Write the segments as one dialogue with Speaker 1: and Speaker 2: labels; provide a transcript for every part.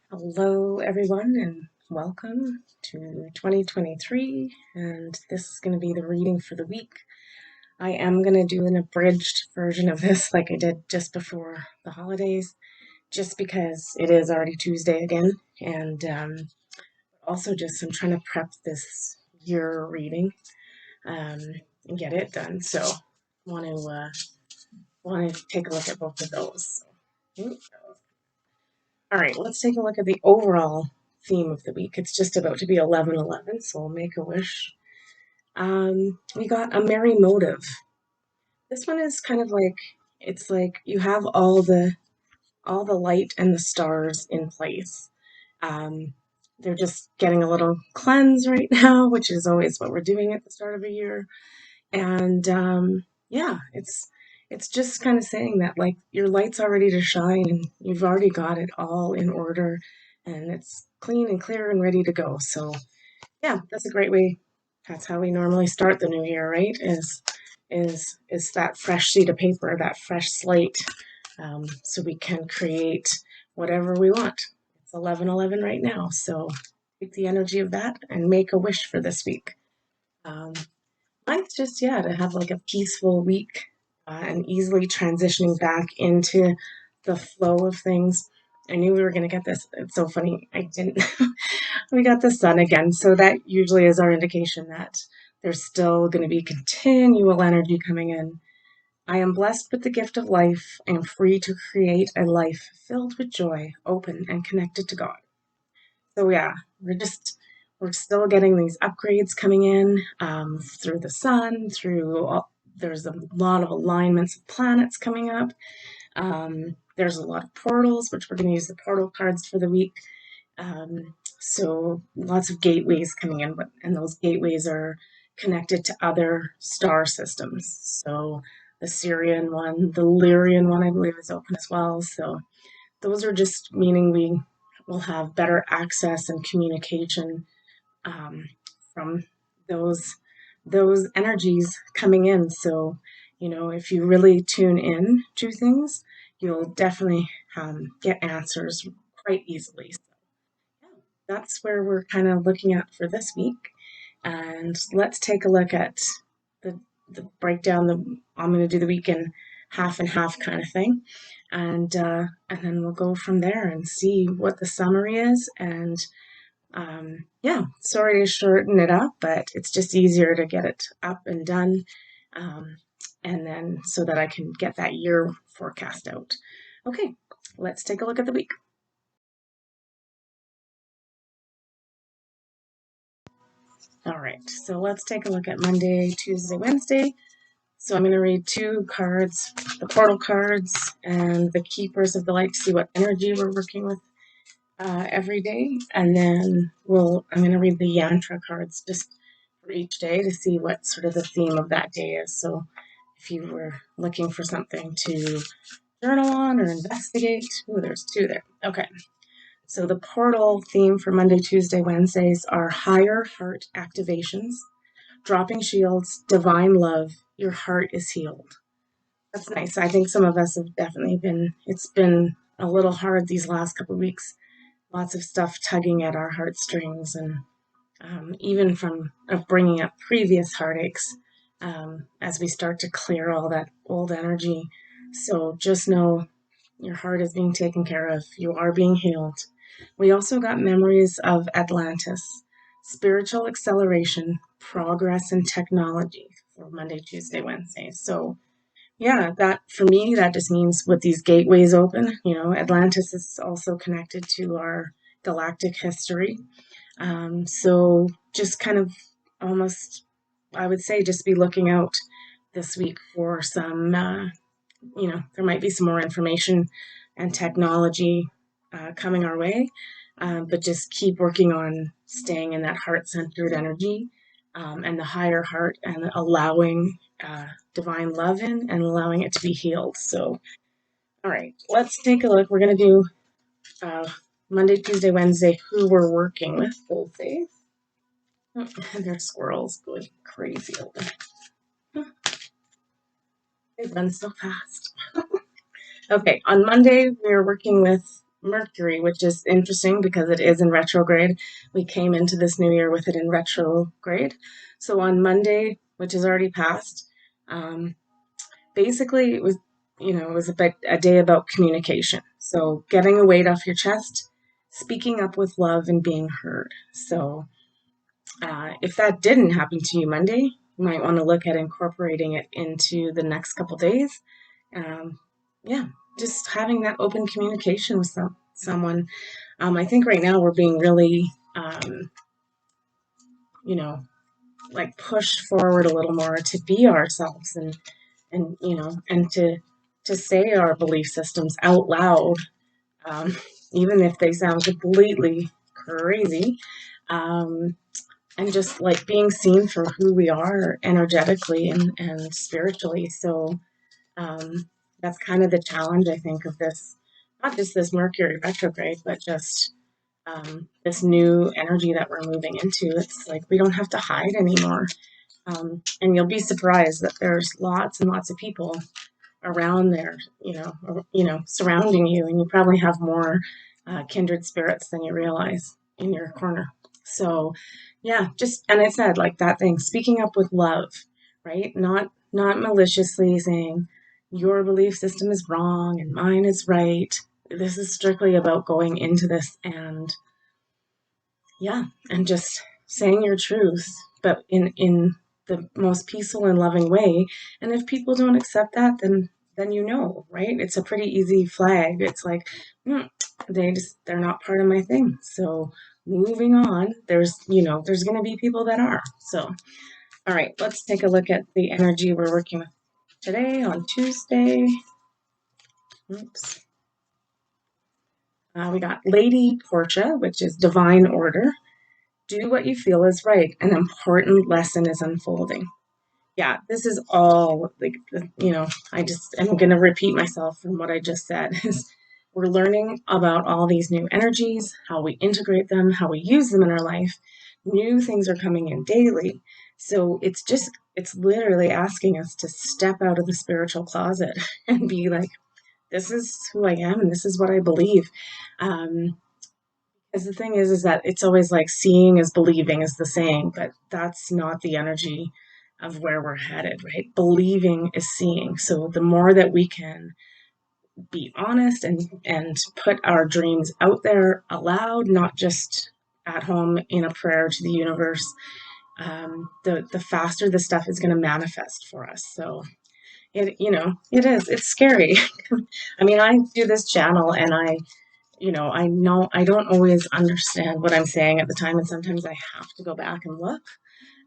Speaker 1: Hello, everyone, and welcome to 2023. And this is going to be the reading for the week. I am going to do an abridged version of this, like I did just before the holidays, just because it is already Tuesday again. And also, just I'm trying to prep this year reading and get it done. So, want to take a look at both of those. All right, let's take a look at the overall theme of the week. It's just about to be 11/11, so we'll make a wish. We got a merry motive. This one is kind of like it's like you have all the light and the stars in place. Um, they're just getting a little cleanse right now, which is always what we're doing at the start of a year. And yeah, it's just kind of saying that like your light's are ready to shine and you've already got it all in order and it's clean and clear and ready to go. So yeah, that's a great way. That's how we normally start the new year, right? Is that fresh sheet of paper, that fresh slate, so we can create whatever we want. It's 11/11 right now, so take the energy of that and make a wish for this week. Um, Mine's just, yeah, to have like a peaceful week and easily transitioning back into the flow of things. I knew we were going to get this. It's so funny. I didn't. We got the sun again. So that usually is our indication that there's still going to be continual energy coming in. I am blessed with the gift of life and free to create a life filled with joy, open, and connected to God. So yeah, we're still getting these upgrades coming in through the sun, there's a lot of alignments of planets coming up. There's a lot of portals, which we're going to use the portal cards for the week. So lots of gateways coming in, and those gateways are connected to other star systems. So the Syrian one, the Lyrian one, I believe, is open as well. So those are just meaning we will have better access and communication um, from those those energies coming in. So, if you really tune in to things, you'll definitely get answers quite easily. So, yeah, that's where we're kind of looking at for this week. And let's take a look at the the breakdown. I'm going to do the week in half and half kind of thing, and then we'll go from there and see what the summary is. And yeah, sorry to shorten it up, but it's just easier to get it up and done, um, and then so that I can get that year forecast out. Okay, let's take a look at the week. All right, so let's take a look at Monday, Tuesday, Wednesday. So I'm going to read two cards, the portal cards and the keepers of the light, to see what energy we're working with every day. And then I'm going to read the yantra cards just for each day to see what sort of the theme of that day is. So if you were looking for something to journal on or investigate, there's two there. Okay. So the portal theme for Monday, Tuesday, Wednesdays are higher heart activations, dropping shields, divine love, your heart is healed. That's nice. I think some of us have definitely it's been a little hard these last couple of weeks. Lots of stuff tugging at our heartstrings, and even from bringing up previous heartaches as we start to clear all that old energy. So just know your heart is being taken care of. You are being healed. We also got memories of Atlantis, spiritual acceleration, progress, and technology for Monday, Tuesday, Wednesday. So yeah, that for me, that just means with these gateways open, Atlantis is also connected to our galactic history. So just kind of almost, I would say, just be looking out this week for some, there might be some more information and technology coming our way, but just keep working on staying in that heart centered energy and the higher heart and allowing divine love in and allowing it to be healed. So, all right, let's take a look. We're going to do uh, Monday, Tuesday, Wednesday, who we're working with both days. And there's squirrels going crazy over there. They run so fast. Okay, on Monday, we're working with Mercury, which is interesting because it is in retrograde. We came into this new year with it in retrograde. So on Monday, which is already passed, um, basically it was a day about communication. So getting a weight off your chest, speaking up with love, and being heard. So if that didn't happen to you Monday, you might want to look at incorporating it into the next couple days. Um, yeah, just having that open communication with someone. I think right now we're being really, you know, like pushed forward a little more to be ourselves and to say our belief systems out loud, um, even if they sound completely crazy. Um, and just like being seen for who we are energetically and spiritually. So that's kind of the challenge, I think, of this, not just this Mercury retrograde, but just this new energy that we're moving into. It's like we don't have to hide anymore. And you'll be surprised that there's lots and lots of people around there, surrounding you, and you probably have more kindred spirits than you realize in your corner. So, yeah, just and I said like that thing, speaking up with love, right? Not maliciously saying your belief system is wrong and mine is right. This is strictly about going into this and yeah, and just saying your truth, but in the most peaceful and loving way. And if people don't accept that, then right? It's a pretty easy flag. It's like they're not part of my thing. So moving on, there's going to be people that are. So all right, let's take a look at the energy we're working with today on Tuesday. Oops. We got Lady Portia, which is divine order. Do what you feel is right. An important lesson is unfolding. Yeah, this is all like, I'm going to repeat myself from what I just said. Is we're learning about all these new energies, how we integrate them, how we use them in our life. New things are coming in daily. So it's literally asking us to step out of the spiritual closet and be like, this is who I am and this is what I believe. Because the thing is that it's always like seeing is believing is the saying, but that's not the energy of where we're headed, right? Believing is seeing. So the more that we can be honest and put our dreams out there aloud, not just at home in a prayer to the universe, the faster the stuff is going to manifest for us. So it's scary. I mean, I do this channel and I know I don't always understand what I'm saying at the time, and sometimes I have to go back and look.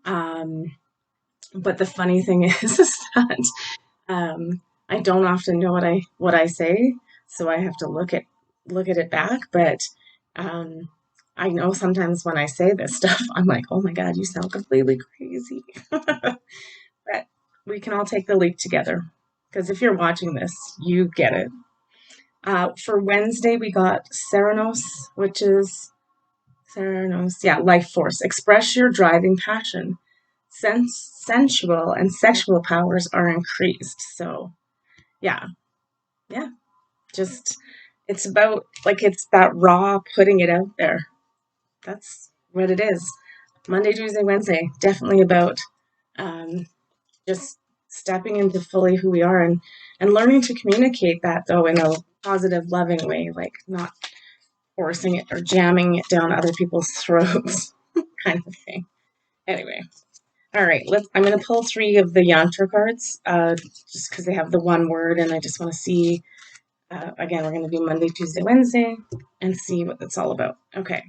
Speaker 1: Um, but the funny thing is that I don't often know what I say, so I have to look at it back. But um, I know sometimes when I say this stuff, I'm like, oh my God, you sound completely crazy. But we can all take the leap together because if you're watching this, you get it. For Wednesday, we got Serenos, which is Serenos, yeah, life force. Express your driving passion. Sensual and sexual powers are increased. So, yeah, yeah, just it's about like it's that raw putting it out there. That's what it is. Monday, Tuesday, Wednesday, definitely about um, just stepping into fully who we are and learning to communicate that though in a positive, loving way, like not forcing it or jamming it down other people's throats kind of thing. Anyway, all right, I'm going to pull three of the yantra cards just because they have the one word and I just want to see, again, we're going to do Monday, Tuesday, Wednesday and see what it's all about. Okay,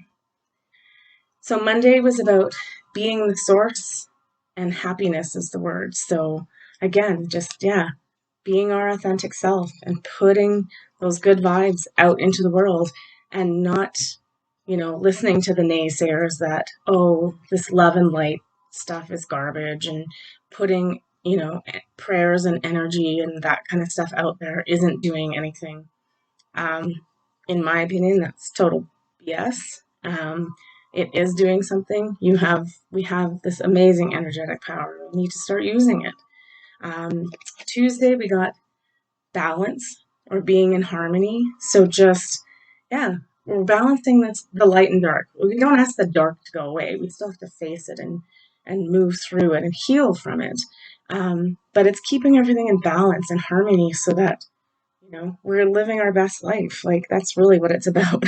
Speaker 1: so Monday was about being the source and happiness is the word. So again, just, yeah, being our authentic self and putting those good vibes out into the world and not, listening to the naysayers that, oh, this love and light stuff is garbage and putting, prayers and energy and that kind of stuff out there isn't doing anything. Um, in my opinion, that's total BS. It is doing something. We have this amazing energetic power. We need to start using it. Tuesday, we got balance or being in harmony. So just yeah, we're balancing the light and dark. We don't ask the dark to go away. We still have to face it and move through it and heal from it. But it's keeping everything in balance and harmony so that we're living our best life. Like that's really what it's about.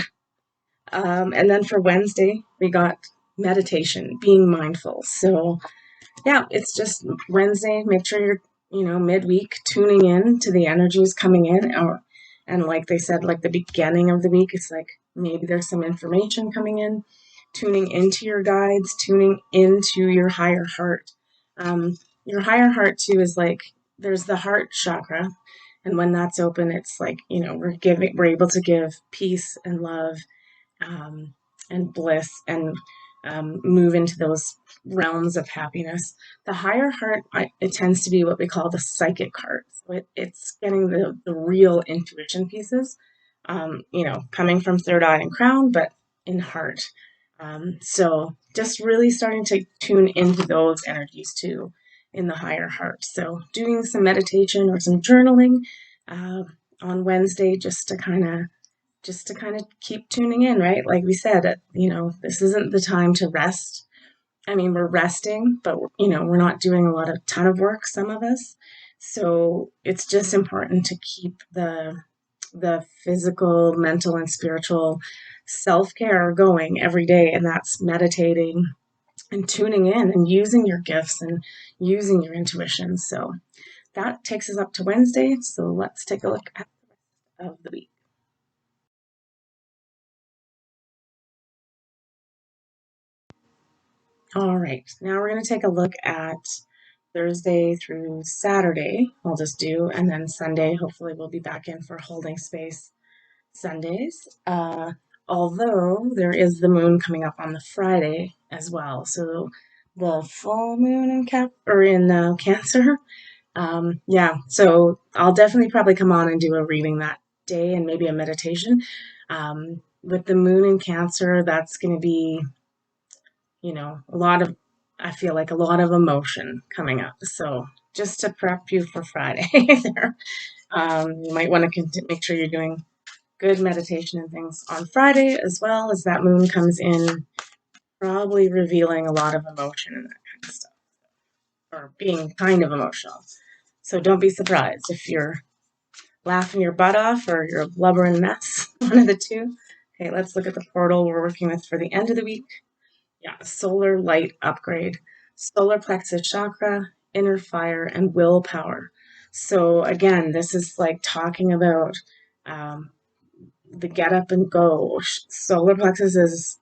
Speaker 1: And then for Wednesday, we got meditation, being mindful. So yeah, it's just Wednesday. Make sure you're, midweek tuning in to the energies coming in, and like they said, like the beginning of the week, it's like maybe there's some information coming in, tuning into your guides, tuning into your higher heart. Your higher heart too is like there's the heart chakra, and when that's open, it's like we're able to give peace and love, um, and bliss, and move into those realms of happiness. The higher heart, it tends to be what we call the psychic heart. So it's getting the real intuition pieces, coming from third eye and crown, but in heart. So just really starting to tune into those energies too in the higher heart. So doing some meditation or some journaling uh, on Wednesday just to kind of keep tuning in, right? Like we said, this isn't the time to rest. I mean, we're resting, but we're not doing a ton of work, some of us. So it's just important to keep the physical, mental, and spiritual self-care going every day, and that's meditating and tuning in and using your gifts and using your intuition. So that takes us up to Wednesday. So let's take a look at of the week. All right, now we're going to take a look at Thursday through Saturday. I'll just do, and then Sunday, hopefully, we'll be back in for holding space Sundays. Although there is the moon coming up on the Friday as well. So the full moon in Cancer. Yeah, so I'll definitely probably come on and do a reading that day and maybe a meditation. With the moon in Cancer, that's going to be a lot of, I feel like a lot of emotion coming up. So just to prep you for Friday there, you might want to make sure you're doing good meditation and things on Friday as well, as that moon comes in, probably revealing a lot of emotion and that kind of stuff, or being kind of emotional. So don't be surprised if you're laughing your butt off or you're a blubbering mess, one of the two. Okay, let's look at the portal we're working with for the end of the week. Yeah, solar light upgrade, solar plexus chakra, inner fire, and willpower. So again, this is like talking about um, the get up and go. Solar plexus is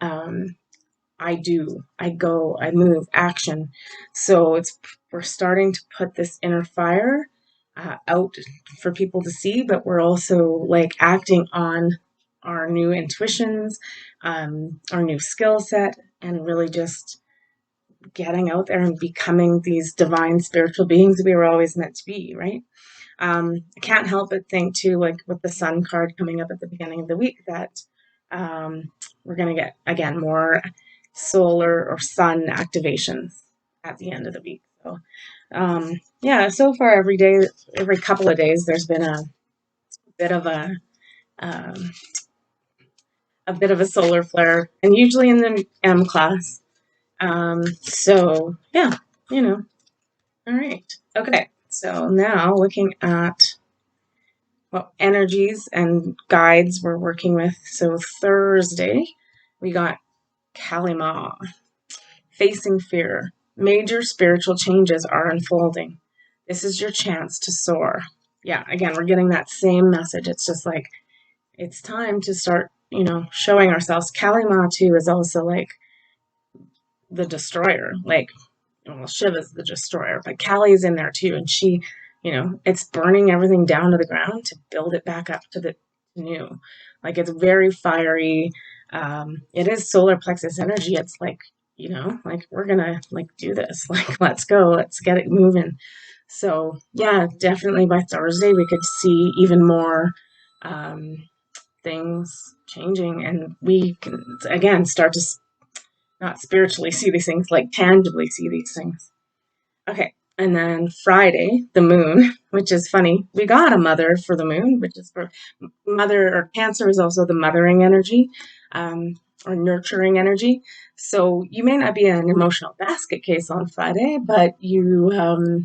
Speaker 1: I do, I go, I move, action. So we're starting to put this inner fire out for people to see, but we're also like acting on our new intuitions, our new skill set, and really just getting out there and becoming these divine spiritual beings we were always meant to be, right? I can't help but think too, like with the sun card coming up at the beginning of the week, that we're going to get again more solar or sun activations at the end of the week. So yeah, so far every day, every couple of days, there's been bit of um, a bit of a solar flare, and usually in the M class. So yeah, you know. All right. Okay. So now looking at what energies and guides we're working with. So Thursday, we got Kalima, facing fear. Major spiritual changes are unfolding. This is your chance to soar. Yeah, again, we're getting that same message. It's just like it's time to start, showing ourselves. Kalima too is also like the destroyer. Like, well, Shiva's the destroyer, but Kali's in there too, and she, it's burning everything down to the ground to build it back up to the new. Like it's very fiery. It is solar plexus energy. It's like, like we're gonna like do this. Like let's go. Let's get it moving. So yeah, definitely by Thursday we could see even more things changing, and we can again start to not spiritually see these things, like tangibly see these things. Okay. And then Friday, the moon, which is funny. We got a mother for the moon, which is for mother, or Cancer is also the mothering energy, um, or nurturing energy. So you may not be an emotional basket case on Friday, but oh,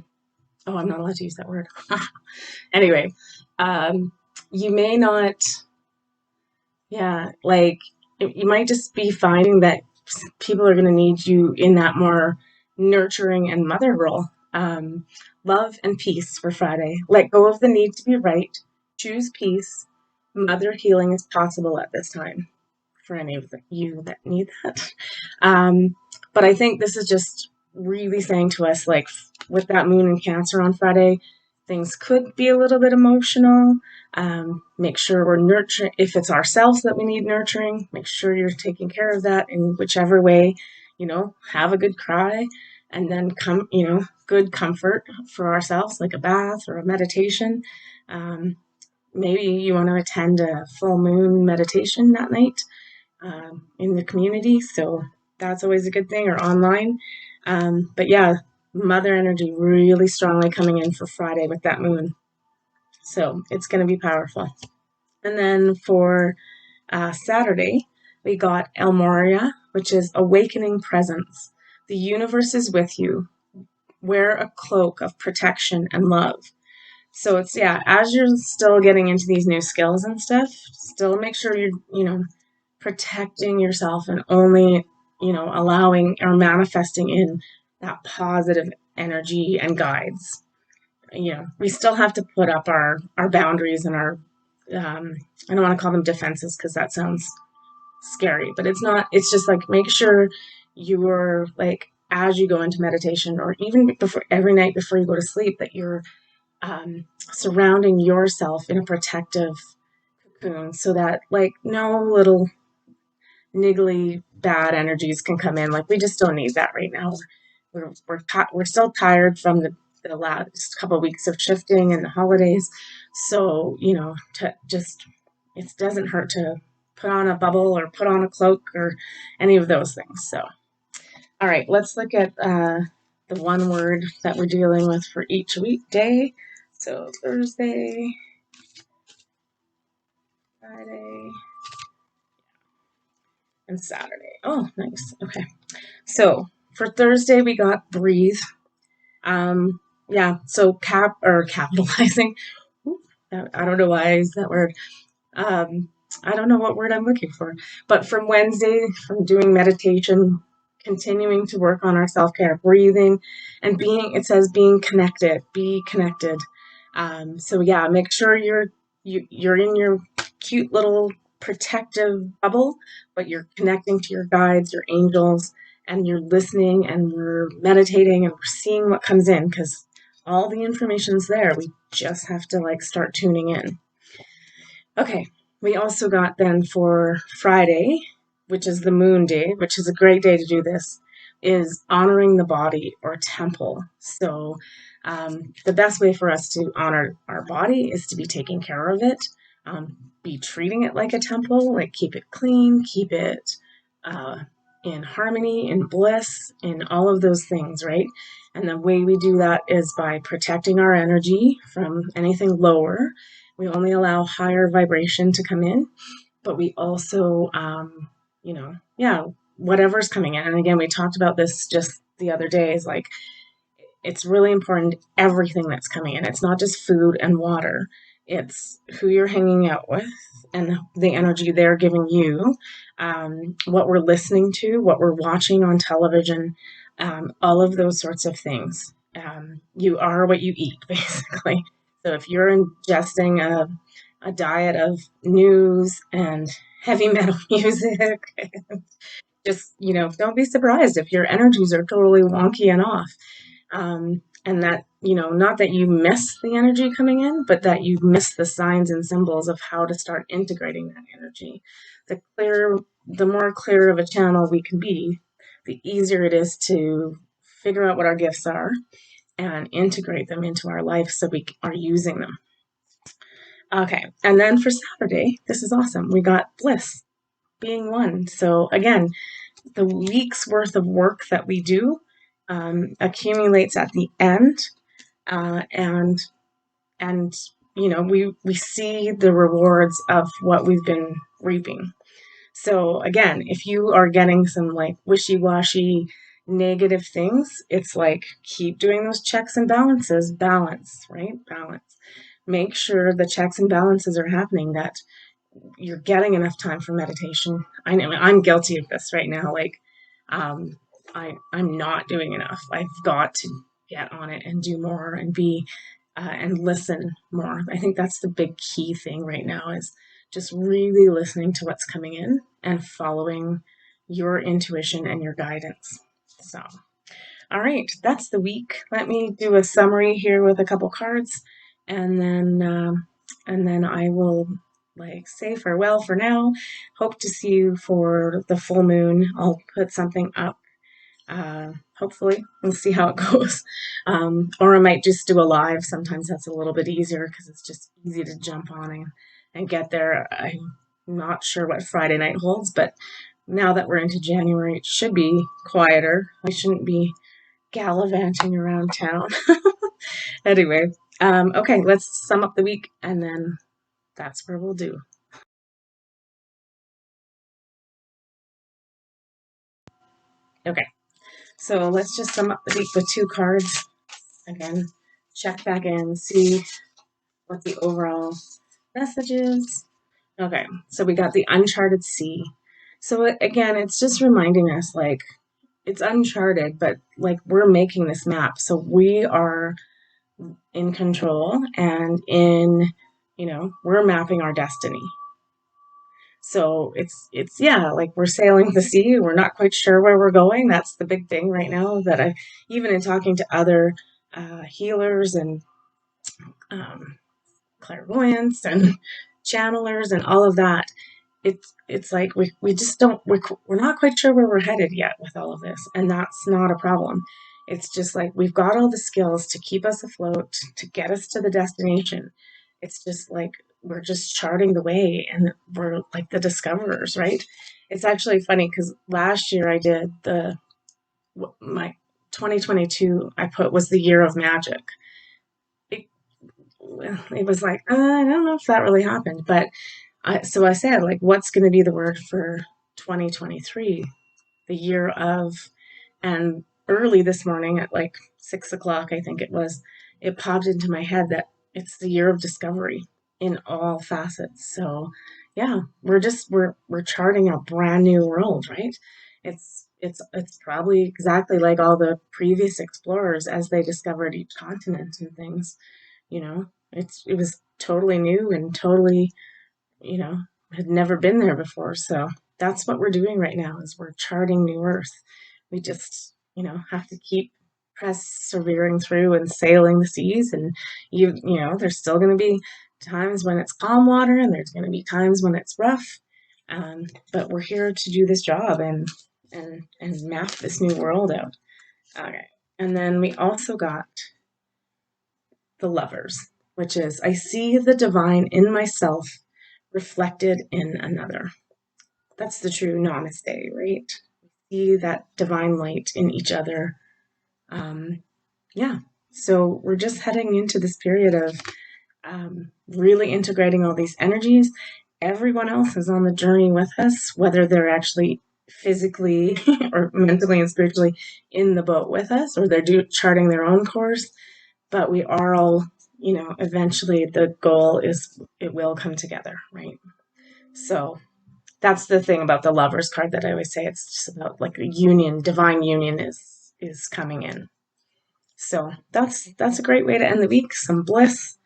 Speaker 1: I'm not allowed to use that word. Anyway, um, you may not, yeah, like you might just be finding that people are going to need you in that more nurturing and mother role. Love and peace for Friday. Let go of the need to be right. Choose peace. Mother healing is possible at this time for any of you that need that. Um, but I think this is just really saying to us, like with that moon in Cancer on Friday, things could be a little bit emotional. Make sure we're nurturing. If it's ourselves that we need nurturing, make sure you're taking care of that in whichever way. Have a good cry, and then good comfort for ourselves, like a bath or a meditation. Maybe you want to attend a full moon meditation that night in the community. So that's always a good thing, or online. But yeah, mother energy really strongly coming in for Friday with that moon. So it's going to be powerful. And then for Saturday, we got El Moria, which is awakening presence. The universe is with you. Wear a cloak of protection and love. So it's, yeah, as you're still getting into these new skills and stuff, still make sure you're protecting yourself and only, allowing or manifesting in that positive energy and guides. We still have to put up our boundaries and our, I don't want to call them defenses because that sounds scary, but it's not. It's just like make sure you're like, as you go into meditation, or even before, every night before you go to sleep, that you're surrounding yourself in a protective cocoon, so that like no little niggly bad energies can come in. Like we just don't need that right now. We're still tired from the last couple of weeks of shifting and the holidays, so to just, it doesn't hurt to put on a bubble or put on a cloak or any of those things. So, all right, let's look at the one word that we're dealing with for each weekday. So Thursday, Friday, and Saturday. Oh, nice. Okay. So for Thursday, we got breathe. Yeah, so capitalizing. I don't know why I use that word. Um, I don't know what word I'm looking for. But from Wednesday, from doing meditation, continuing to work on our self-care, breathing, and it says being connected, be connected. So yeah, make sure you're in your cute little protective bubble, but you're connecting to your guides, your angels, and you're listening and we're meditating and we're seeing what comes in, because all the information's there. We just have to like start tuning in. Okay, we also got then for Friday, which is the moon day, which is a great day to do this, is honoring the body or temple. So the best way for us to honor our body is to be taking care of it, be treating it like a temple, like keep it clean, keep it uh, in harmony, in bliss, in all of those things, right? And the way we do that is by protecting our energy from anything lower. We only allow higher vibration to come in, but we also, yeah, whatever's coming in. And again, we talked about this just the other day, is like, it's really important, everything that's coming in. It's not just food and water. It's who you're hanging out with and the energy they're giving you, what we're listening to, what we're watching on television, all of those sorts of things. You are what you eat, basically. So if you're ingesting a diet of news and heavy metal music, just, don't be surprised if your energies are totally wonky and off. And that, not that you miss the energy coming in, but that you miss the signs and symbols of how to start integrating that energy. The more clear of a channel we can be, the easier it is to figure out what our gifts are and integrate them into our life so we are using them. Okay, and then for Saturday, this is awesome. We got bliss, being one. So again, the week's worth of work that we do accumulates at the end, uh, and and we see the rewards of what we've been reaping. So again, if you are getting some like wishy-washy negative things, it's like keep doing those checks and balances. Balance, right? Balance. Make sure the checks and balances are happening, that you're getting enough time for meditation. I know I'm guilty of this right now. Like, um, I'm not doing enough. I've got to get on it and do more and be and listen more. I think that's the big key thing right now, is just really listening to what's coming in and following your intuition and your guidance. So, all right, that's the week. Let me do a summary here with a couple cards, and then I will like say farewell for now. Hope to see you for the full moon. I'll put something up. Hopefully, we'll see how it goes. Or I might just do a live. Sometimes that's a little bit easier because it's just easy to jump on and get there. I'm not sure what Friday night holds, but now that we're into January, it should be quieter. I shouldn't be gallivanting around town. Anyway, okay, let's sum up the week, and then that's where we'll do. Okay, so let's just sum up the week with two cards. Again, check back in, see what the overall message is. Okay, so we got the uncharted sea. So again, it's just reminding us like it's uncharted, but like we're making this map. So we are in control and we're mapping our destiny. So it's yeah, like we're sailing the sea. We're not quite sure where we're going. That's the big thing right now, that I even in talking to other healers and um, clairvoyants and channelers and all of that, it's like we just don't we're not quite sure where we're headed yet with all of this, and that's not a problem. It's just like we've got all the skills to keep us afloat, to get us to the destination. It's just like we're just charting the way, and we're like the discoverers, right? It's actually funny because last year I did my 2022 I put was the year of magic. it, it was like I don't know if that really happened, but so I said, like, what's going to be the word for 2023, the year of, and early this morning at like 6 o'clock, I think it popped into my head that it's the year of discovery in all facets. So yeah, we're charting a brand new world, right? It's probably exactly like all the previous explorers as they discovered each continent and things, it was totally new and totally you know, had never been there before. So that's what we're doing right now, is we're charting new earth. We just, have to keep persevering through and sailing the seas. And there's still going to be times when it's calm water, and there's going to be times when it's rough. But we're here to do this job and map this new world out. Okay. And then we also got the Lovers, which is I see the divine in myself reflected in another. That's the true namaste, right? See that divine light in each other. Yeah. So we're just heading into this period of really integrating all these energies. Everyone else is on the journey with us, whether they're actually physically or mentally and spiritually in the boat with us, or they're charting their own course. But we are all, eventually the goal is it will come together, right? So that's the thing about the Lovers card that I always say. It's just about like a union, divine union is coming in. So that's a great way to end the week. Some bliss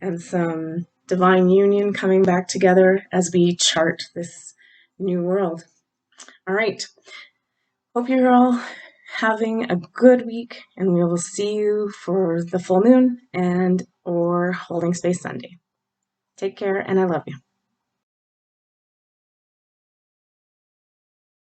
Speaker 1: and some divine union coming back together as we chart this new world. All right. Hope you're all having a good week, and we will see you for the full moon and or Holding Space Sunday. Take care, and I love you.